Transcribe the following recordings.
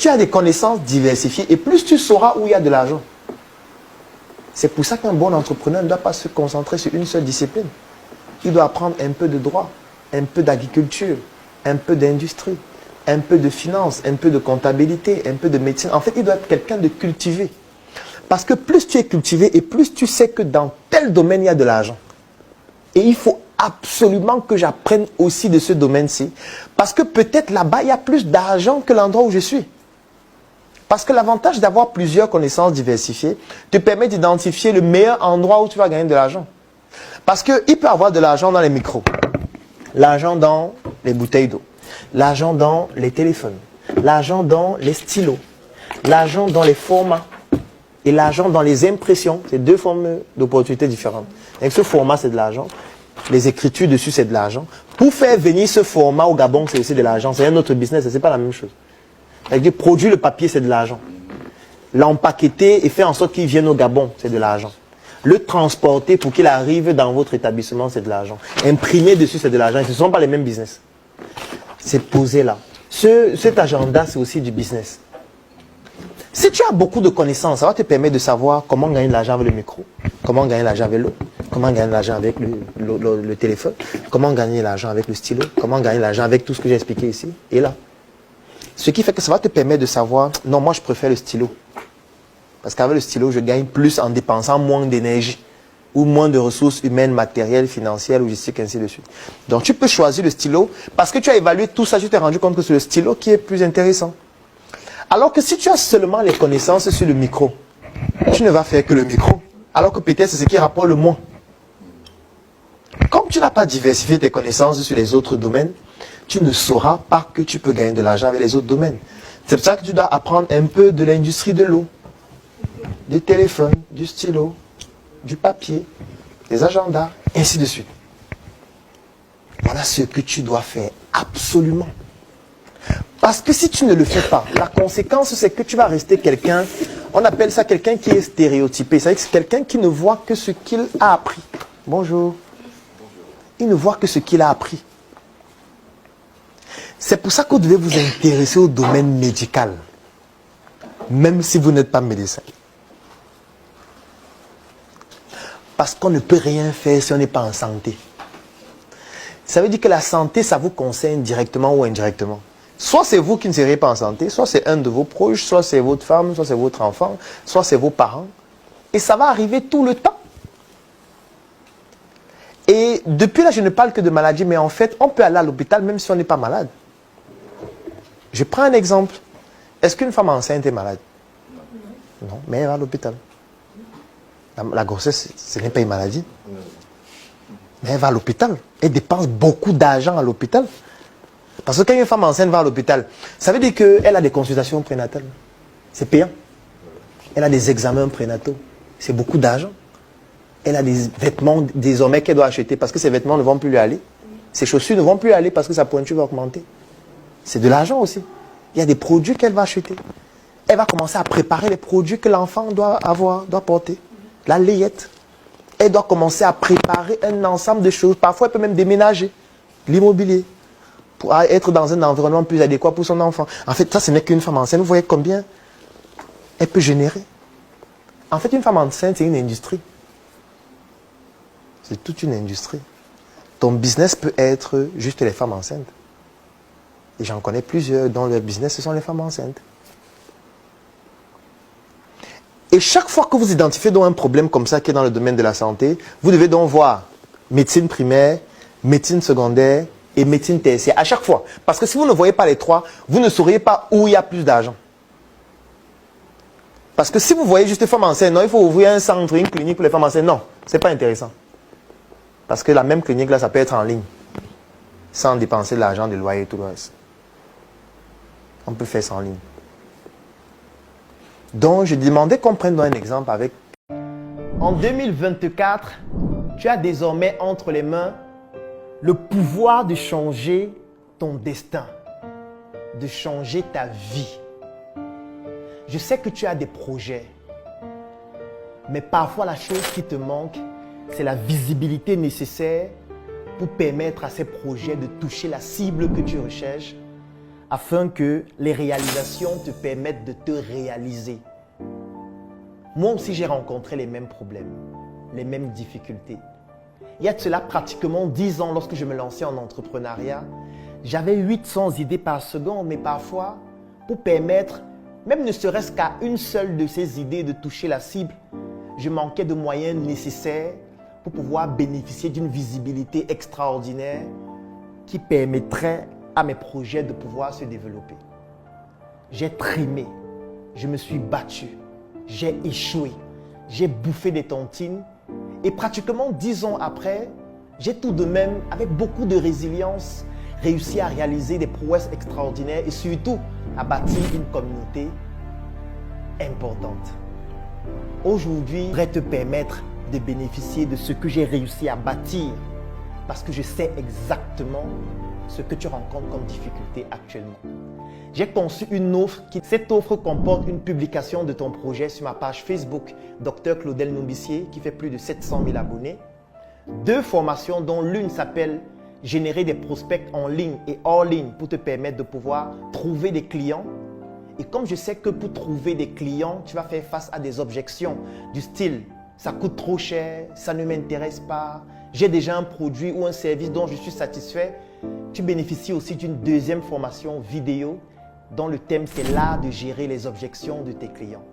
tu as des connaissances diversifiées et plus tu sauras où il y a de l'argent. C'est pour ça qu'un bon entrepreneur ne doit pas se concentrer sur une seule discipline. Il doit apprendre un peu de droit, un peu d'agriculture, un peu d'industrie, un peu de finance, un peu de comptabilité, un peu de médecine. En fait, il doit être quelqu'un de cultivé. Parce que plus tu es cultivé et plus tu sais que dans tel domaine, il y a de l'argent. Et il faut absolument que j'apprenne aussi de ce domaine-ci. Parce que peut-être là-bas, il y a plus d'argent que l'endroit où je suis. Parce que l'avantage d'avoir plusieurs connaissances diversifiées te permet d'identifier le meilleur endroit où tu vas gagner de l'argent. Parce qu'il peut y avoir de l'argent dans les micros, l'argent dans les bouteilles d'eau, l'argent dans les téléphones, l'argent dans les stylos, l'argent dans les formats et l'argent dans les impressions. C'est deux formes d'opportunités différentes. Avec ce format, c'est de l'argent. Les écritures dessus, c'est de l'argent. Pour faire venir ce format au Gabon, c'est aussi de l'argent. C'est un autre business, ce n'est pas la même chose. C'est-à-dire, produire le papier, c'est de l'argent. L'empaqueter et faire en sorte qu'il vienne au Gabon, c'est de l'argent. Le transporter pour qu'il arrive dans votre établissement, c'est de l'argent. Imprimer dessus, c'est de l'argent. Ce ne sont pas les mêmes business. C'est posé là. Cet agenda, c'est aussi du business. Si tu as beaucoup de connaissances, ça va te permettre de savoir comment gagner de l'argent avec le micro, comment gagner de l'argent avec l'eau, comment gagner de l'argent avec le téléphone, comment gagner de l'argent avec le stylo, comment gagner de l'argent avec tout ce que j'ai expliqué ici et là. Ce qui fait que ça va te permettre de savoir, non, moi je préfère le stylo. Parce qu'avec le stylo, je gagne plus en dépensant moins d'énergie ou moins de ressources humaines, matérielles, financières, logistiques, ainsi de suite. Donc tu peux choisir le stylo parce que tu as évalué tout ça, tu t'es rendu compte que c'est le stylo qui est plus intéressant. Alors que si tu as seulement les connaissances sur le micro, tu ne vas faire que le micro. Alors que peut-être c'est ce qui rapporte le moins. Comme tu n'as pas diversifié tes connaissances sur les autres domaines, tu ne sauras pas que tu peux gagner de l'argent avec les autres domaines. C'est pour ça que tu dois apprendre un peu de l'industrie de l'eau, du téléphone, du stylo, du papier, des agendas, ainsi de suite. Voilà ce que tu dois faire absolument. Parce que si tu ne le fais pas, la conséquence c'est que tu vas rester quelqu'un, on appelle ça quelqu'un qui est stéréotypé. C'est-à-dire que c'est quelqu'un qui ne voit que ce qu'il a appris. Bonjour. Il ne voit que ce qu'il a appris. C'est pour ça que vous devez vous intéresser au domaine médical, même si vous n'êtes pas médecin. Parce qu'on ne peut rien faire si on n'est pas en santé. Ça veut dire que la santé, ça vous concerne directement ou indirectement. Soit c'est vous qui ne seriez pas en santé, soit c'est un de vos proches, soit c'est votre femme, soit c'est votre enfant, soit c'est vos parents. Et ça va arriver tout le temps. Et depuis là, je ne parle que de maladie, mais en fait, on peut aller à l'hôpital même si on n'est pas malade. Je prends un exemple. Est-ce qu'une femme enceinte est malade? Non, mais elle va à l'hôpital. La grossesse, ce n'est pas une maladie. Mais elle va à l'hôpital. Elle dépense beaucoup d'argent à l'hôpital. Parce que quand une femme enceinte va à l'hôpital, ça veut dire qu'elle a des consultations prénatales. C'est payant. Elle a des examens prénataux. C'est beaucoup d'argent. Elle a des vêtements désormais qu'elle doit acheter parce que ses vêtements ne vont plus lui aller. Ses chaussures ne vont plus aller parce que sa pointure va augmenter. C'est de l'argent aussi. Il y a des produits qu'elle va acheter. Elle va commencer à préparer les produits que l'enfant doit avoir, doit porter. La layette. Elle doit commencer à préparer un ensemble de choses. Parfois, elle peut même déménager l'immobilier pour être dans un environnement plus adéquat pour son enfant. En fait, ça, ce n'est qu'une femme enceinte. Vous voyez combien elle peut générer. En fait, une femme enceinte, c'est une industrie. C'est toute une industrie. Ton business peut être juste les femmes enceintes. Et j'en connais plusieurs dont leur business, ce sont les femmes enceintes. Et chaque fois que vous identifiez donc un problème comme ça qui est dans le domaine de la santé, vous devez donc voir médecine primaire, médecine secondaire et médecine tertiaire. À chaque fois. Parce que si vous ne voyez pas les trois, vous ne sauriez pas où il y a plus d'argent. Parce que si vous voyez juste les femmes enceintes, non, il faut ouvrir un centre, une clinique pour les femmes enceintes. Non, ce n'est pas intéressant. Parce que la même clinique, là, ça peut être en ligne. Sans dépenser de l'argent, de loyer et tout le reste. On peut faire ça en ligne. Donc, je demandais qu'on prenne un exemple avec... En 2024, tu as désormais entre les mains le pouvoir de changer ton destin, de changer ta vie. Je sais que tu as des projets, mais parfois la chose qui te manque, c'est la visibilité nécessaire pour permettre à ces projets de toucher la cible que tu recherches afin que les réalisations te permettent de te réaliser. Moi aussi, j'ai rencontré les mêmes problèmes, les mêmes difficultés. Il y a de cela pratiquement 10 ans, lorsque je me lançais en entrepreneuriat, j'avais 800 idées par seconde, mais parfois, pour permettre, même ne serait-ce qu'à une seule de ces idées de toucher la cible, je manquais de moyens nécessaires pour pouvoir bénéficier d'une visibilité extraordinaire qui permettrait à mes projets de pouvoir se développer. J'ai trimé, je me suis battu, j'ai échoué, j'ai bouffé des tontines et pratiquement 10 ans après, j'ai tout de même, avec beaucoup de résilience, réussi à réaliser des prouesses extraordinaires et surtout à bâtir une communauté importante. Aujourd'hui, je voudrais te permettre de bénéficier de ce que j'ai réussi à bâtir parce que je sais exactement ce que tu rencontres comme difficulté actuellement. J'ai conçu une offre cette offre comporte une publication de ton projet sur ma page Facebook Dr Claudel Noubissier qui fait plus de 700 000 abonnés. 2 formations dont l'une s'appelle Générer des prospects en ligne et hors ligne pour te permettre de pouvoir trouver des clients. Et comme je sais que pour trouver des clients, tu vas faire face à des objections du style « ça coûte trop cher, ça ne m'intéresse pas, j'ai déjà un produit ou un service dont je suis satisfait », tu bénéficies aussi d'une 2e formation vidéo dont le thème c'est l'art de gérer les objections de tes clients.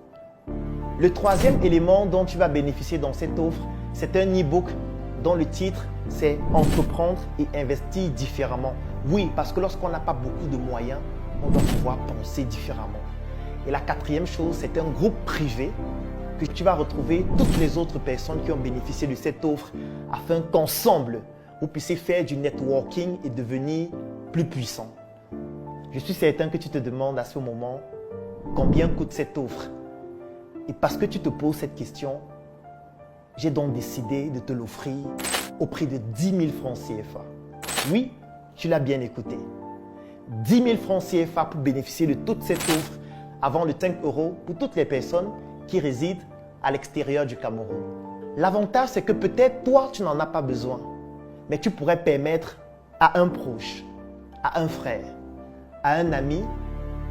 Le 3e élément dont tu vas bénéficier dans cette offre, c'est un e-book dont le titre c'est « Entreprendre et investir différemment ». Oui, parce que lorsqu'on n'a pas beaucoup de moyens, on doit pouvoir penser différemment. Et la 4e chose, c'est un groupe privé que tu vas retrouver toutes les autres personnes qui ont bénéficié de cette offre afin qu'ensemble, vous puissiez faire du networking et devenir plus puissant. Je suis certain que tu te demandes à ce moment combien coûte cette offre. Et parce que tu te poses cette question, j'ai donc décidé de te l'offrir au prix de 10 000 francs CFA. Oui, tu l'as bien écouté. 10 000 francs CFA pour bénéficier de toute cette offre avant le 5 € pour toutes les personnes qui résident à l'extérieur du Cameroun. L'avantage, c'est que peut-être toi, tu n'en as pas besoin, mais tu pourrais permettre à un proche, à un frère, à un ami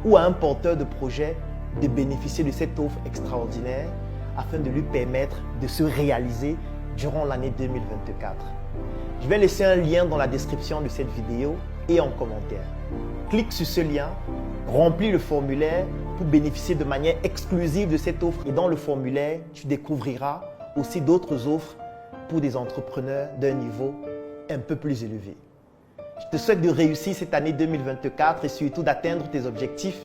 ou à un porteur de projet de bénéficier de cette offre extraordinaire afin de lui permettre de se réaliser durant l'année 2024. Je vais laisser un lien dans la description de cette vidéo et en commentaire. Clique sur ce lien, remplis le formulaire pour bénéficier de manière exclusive de cette offre. Et dans le formulaire, tu découvriras aussi d'autres offres pour des entrepreneurs d'un niveau un peu plus élevé. Je te souhaite de réussir cette année 2024 et surtout d'atteindre tes objectifs.